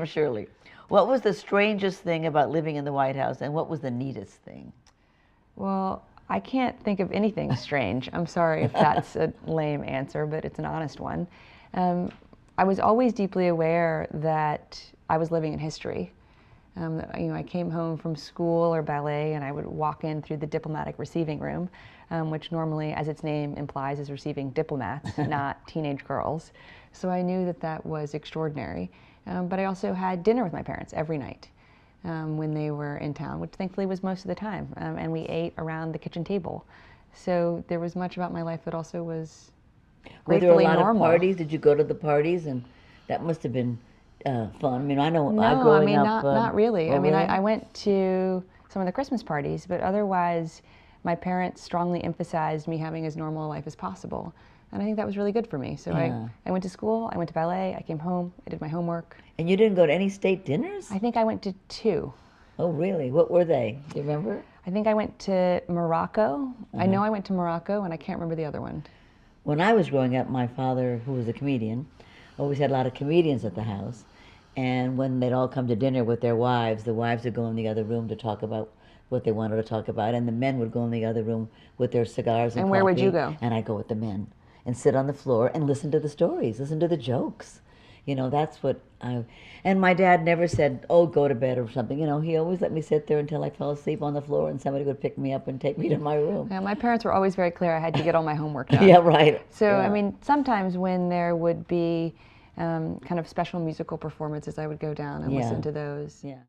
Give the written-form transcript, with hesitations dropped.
Surely. What was the strangest thing about living in the White House, and what was the neatest thing? Well, I can't think of anything strange. I'm sorry if that's a lame answer, but it's an honest one. I was always deeply aware that I was living in history. I came home from school or ballet, and I would walk in through the diplomatic receiving room, which normally, as its name implies, is receiving diplomats, not teenage girls. So I knew that that was extraordinary. But I also had dinner with my parents every night when they were in town, which thankfully was most of the time. And we ate around the kitchen table. So there was much about my life that also was gratefully normal. Were there a lot of parties? Did you go to the parties? And that must have been fun. I mean, I know growing up. Not really. Oh, I mean, really? I went to some of the Christmas parties, but otherwise, my parents strongly emphasized me having as normal a life as possible. And I think that was really good for me. So I went to school, I went to ballet, I came home, I did my homework. And you didn't go to any state dinners? I think I went to 2. Oh, really? What were they? Do you remember? I think I went to Morocco. I know I went to Morocco, and I can't remember the other one. When I was growing up, my father, who was a comedian, always had a lot of comedians at the house. And when they'd all come to dinner with their wives, the wives would go in the other room to talk about what they wanted to talk about, and the men would go in the other room with their cigars and And where would coffee, you go? And I'd go with the men and sit on the floor and listen to the stories, listen to the jokes. You know, that's what and my dad never said, oh, go to bed or something. You know, he always let me sit there until I fell asleep on the floor and somebody would pick me up and take me to my room. Yeah, my parents were always very clear I had to get all my homework done. Yeah, right. So, yeah. I mean, sometimes when there would be kind of special musical performances, I would go down and listen to those. Yeah.